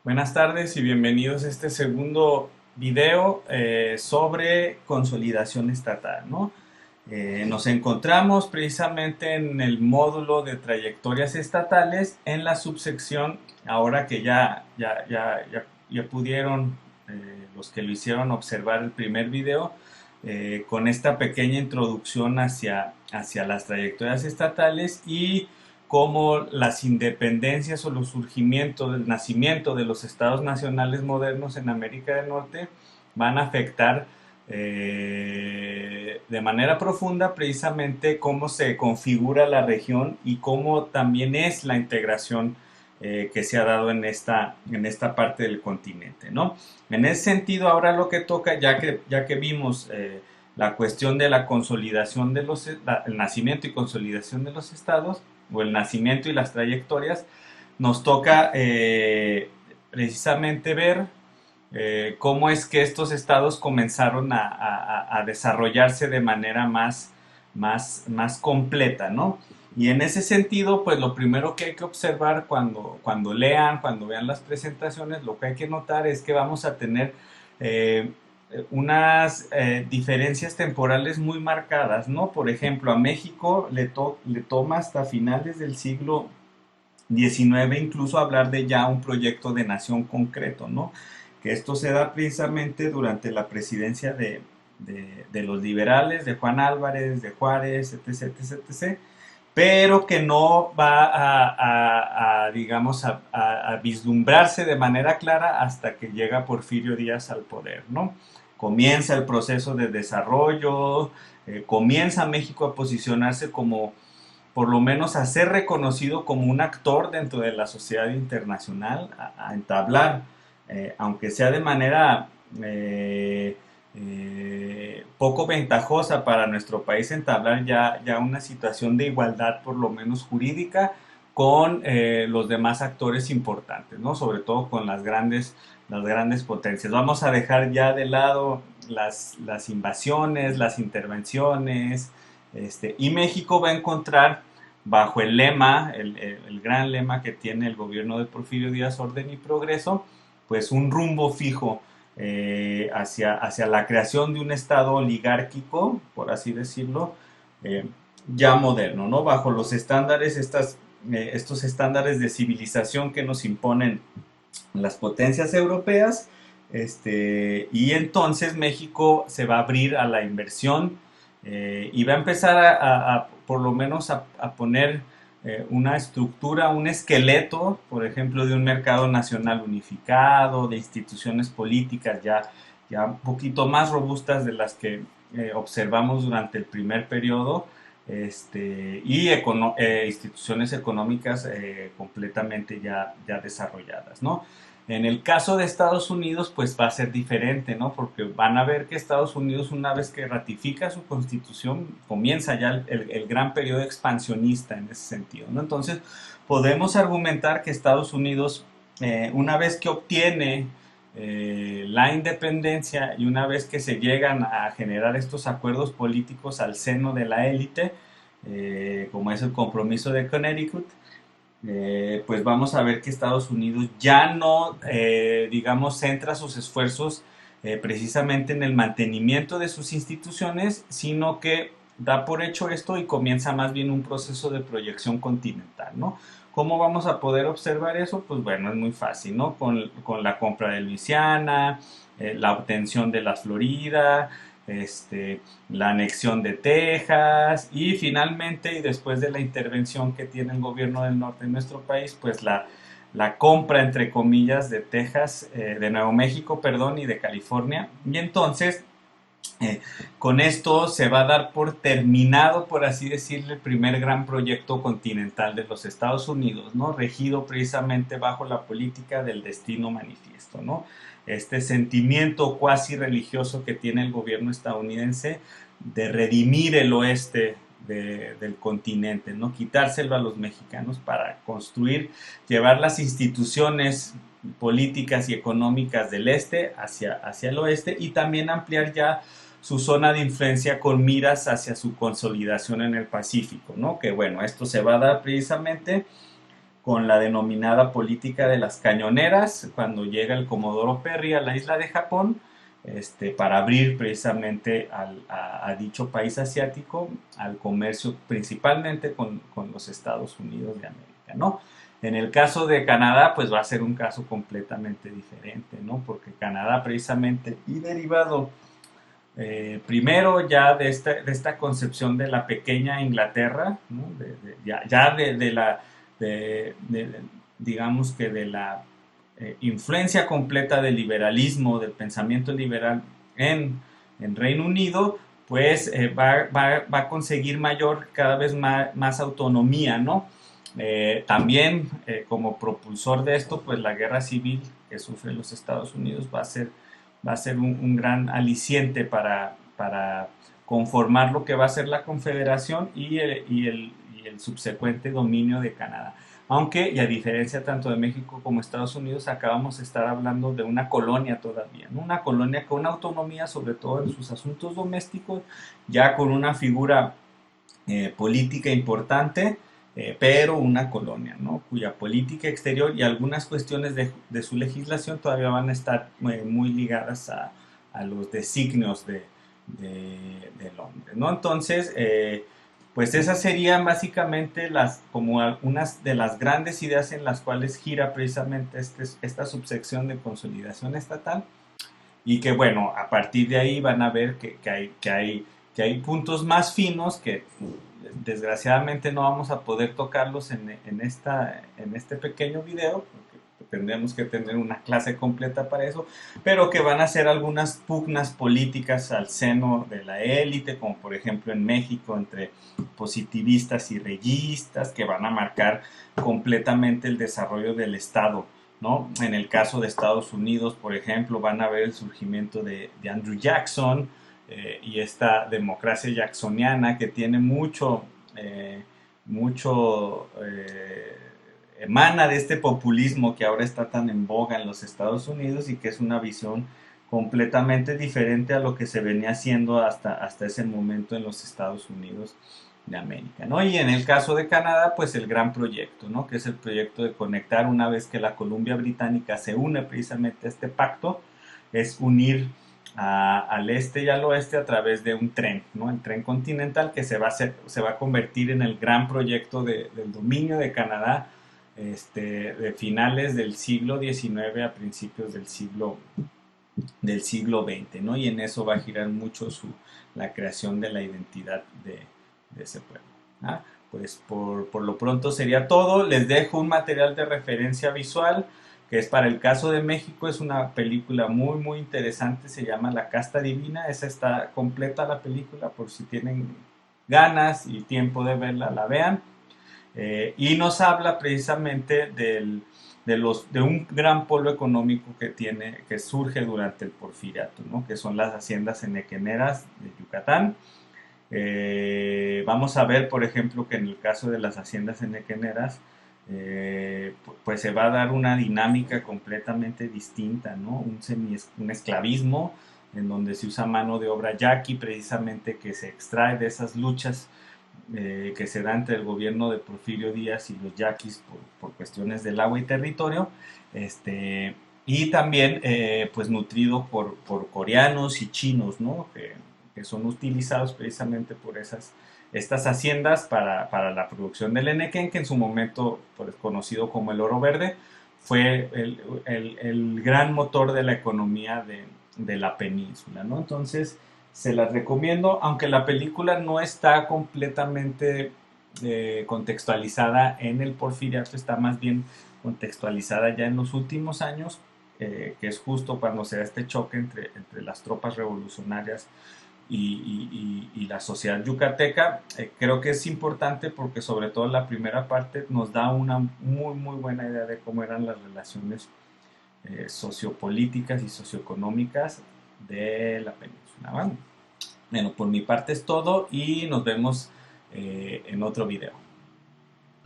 Buenas tardes y bienvenidos a este segundo video sobre consolidación estatal, ¿no? Nos encontramos precisamente en el módulo de trayectorias estatales en la subsección, ahora que ya pudieron los que lo hicieron observar el primer video, con esta pequeña introducción hacia las trayectorias estatales y cómo las independencias o los surgimientos del nacimiento de los estados nacionales modernos en América del Norte van a afectar de manera profunda precisamente cómo se configura la región y cómo también es la integración que se ha dado en esta parte del continente, ¿no? En ese sentido, ahora lo que toca, ya que vimos la cuestión de la consolidación de el nacimiento y consolidación de los estados, o el nacimiento y las trayectorias, nos toca precisamente ver cómo es que estos estados comenzaron a desarrollarse de manera más completa, ¿no? Y en ese sentido, pues lo primero que hay que observar cuando vean las presentaciones, lo que hay que notar es que vamos a tener unas diferencias temporales muy marcadas, ¿no? Por ejemplo, a México le toma hasta finales del siglo XIX incluso hablar de ya un proyecto de nación concreto, ¿no? Que esto se da precisamente durante la presidencia de los liberales, de Juan Álvarez, de Juárez, etc., etc., etc., pero que no va digamos, a vislumbrarse de manera clara hasta que llega Porfirio Díaz al poder, ¿no? Comienza el proceso de desarrollo, comienza México a posicionarse como, por lo menos a ser reconocido como un actor dentro de la sociedad internacional, a entablar, aunque sea de manera poco ventajosa para nuestro país, entablar ya una situación de igualdad, por lo menos jurídica, con los demás actores importantes, ¿no? Sobre todo con las grandes potencias. Vamos a dejar ya de lado las invasiones, las intervenciones, y México va a encontrar bajo el lema, el gran lema que tiene el gobierno de Porfirio Díaz, orden y progreso, pues un rumbo fijo hacia la creación de un estado oligárquico, por así decirlo, ya moderno, ¿no? Bajo los estándares, estos estándares de civilización que nos imponen las potencias europeas, y entonces México se va a abrir a la inversión y va a empezar por lo menos a poner una estructura, un esqueleto, por ejemplo, de un mercado nacional unificado, de instituciones políticas ya un poquito más robustas de las que observamos durante el primer periodo, y instituciones económicas completamente ya desarrolladas, ¿no? En el caso de Estados Unidos, pues va a ser diferente, ¿no? Porque van a ver que Estados Unidos, una vez que ratifica su constitución, comienza ya el gran periodo expansionista en ese sentido, ¿no? Entonces, podemos argumentar que Estados Unidos, una vez que obtiene la independencia y una vez que se llegan a generar estos acuerdos políticos al seno de la élite, como es el compromiso de Connecticut, pues vamos a ver que Estados Unidos ya no, digamos, centra sus esfuerzos precisamente en el mantenimiento de sus instituciones, sino que da por hecho esto y comienza más bien un proceso de proyección continental, ¿no? ¿Cómo vamos a poder observar eso? Pues bueno, es muy fácil, ¿no? Con la compra de Luisiana, la obtención de la Florida, la anexión de Texas y finalmente, y después de la intervención que tiene el gobierno del norte en nuestro país, pues la compra, entre comillas, de Texas, de Nuevo México, perdón, y de California. Y entonces, con esto se va a dar por terminado, por así decirlo, el primer gran proyecto continental de los Estados Unidos, ¿no? Regido precisamente bajo la política del destino manifiesto, ¿no? Este sentimiento cuasi religioso que tiene el gobierno estadounidense de redimir el oeste del continente, ¿no? Quitárselo a los mexicanos para construir, llevar las instituciones políticas y económicas del este hacia el oeste y también ampliar ya su zona de influencia con miras hacia su consolidación en el Pacífico, ¿no? Que bueno, esto se va a dar precisamente con la denominada política de las cañoneras, cuando llega el Comodoro Perry a la isla de Japón, para abrir precisamente a dicho país asiático al comercio principalmente con los Estados Unidos de América, ¿no? En el caso de Canadá, pues va a ser un caso completamente diferente, ¿no? Porque Canadá precisamente y derivado primero ya de esta concepción de la pequeña Inglaterra, ¿no? Ya de la, de, digamos que de la influencia completa del liberalismo, del pensamiento liberal en Reino Unido, pues va a conseguir cada vez más autonomía, ¿no? También como propulsor de esto, pues la guerra civil que sufren los Estados Unidos va a ser un gran aliciente para conformar lo que va a ser la Confederación y el subsecuente dominio de Canadá. Aunque, y a diferencia tanto de México como Estados Unidos, acabamos de estar hablando de una colonia todavía, ¿no? Una colonia con autonomía, sobre todo en sus asuntos domésticos, ya con una figura política importante, pero una colonia, ¿no? Cuya política exterior y algunas cuestiones de su legislación todavía van a estar muy ligadas a los designios del hombre, ¿no? Entonces, pues esas serían básicamente como algunas de las grandes ideas en las cuales gira precisamente esta subsección de consolidación estatal y que bueno, a partir de ahí van a ver que hay puntos más finos que desgraciadamente no vamos a poder tocarlos en este pequeño video, porque tendríamos que tener una clase completa para eso, pero que van a ser algunas pugnas políticas al seno de la élite, como por ejemplo en México entre positivistas y reyistas, que van a marcar completamente el desarrollo del Estado, ¿no? En el caso de Estados Unidos, por ejemplo, van a ver el surgimiento de Andrew Jackson, y esta democracia jacksoniana que tiene emana de este populismo que ahora está tan en boga en los Estados Unidos y que es una visión completamente diferente a lo que se venía haciendo hasta ese momento en los Estados Unidos de América, ¿no? Y en el caso de Canadá, pues el gran proyecto, ¿no? Que es el proyecto de conectar una vez que la Columbia Británica se une precisamente a este pacto, es unir al este y al oeste a través de un tren, ¿no? El tren continental que se va a convertir en el gran proyecto del dominio de Canadá de finales del siglo XIX a principios del siglo XX, ¿no? Y en eso va a girar mucho la creación de la identidad de ese pueblo. ¿Ah? Pues por lo pronto sería todo. Les dejo un material de referencia visual que es para el caso de México, es una película muy muy interesante, se llama La Casta Divina, esa está completa la película, por si tienen ganas y tiempo de verla, la vean, y nos habla precisamente de un gran polo económico que surge durante el Porfiriato, ¿no? Que son las haciendas enequeneras de Yucatán. Vamos a ver, por ejemplo, que en el caso de las haciendas enequeneras, pues se va a dar una dinámica completamente distinta, ¿no? Un esclavismo en donde se usa mano de obra yaqui, precisamente que se extrae de esas luchas que se da entre el gobierno de Porfirio Díaz y los yaquis por cuestiones del agua y territorio, y también pues nutrido por coreanos y chinos, ¿no? Que son utilizados precisamente por estas haciendas para la producción del enequén, que en su momento, pues, conocido como el oro verde, fue el gran motor de la economía de la península, ¿no? Entonces, se las recomiendo, aunque la película no está completamente contextualizada en el Porfiriato, está más bien contextualizada ya en los últimos años, que es justo cuando se da este choque entre las tropas revolucionarias y la sociedad yucateca. Creo que es importante porque sobre todo la primera parte nos da una muy muy buena idea de cómo eran las relaciones sociopolíticas y socioeconómicas de la península. ¿Vale? Bueno, por mi parte es todo y nos vemos en otro video.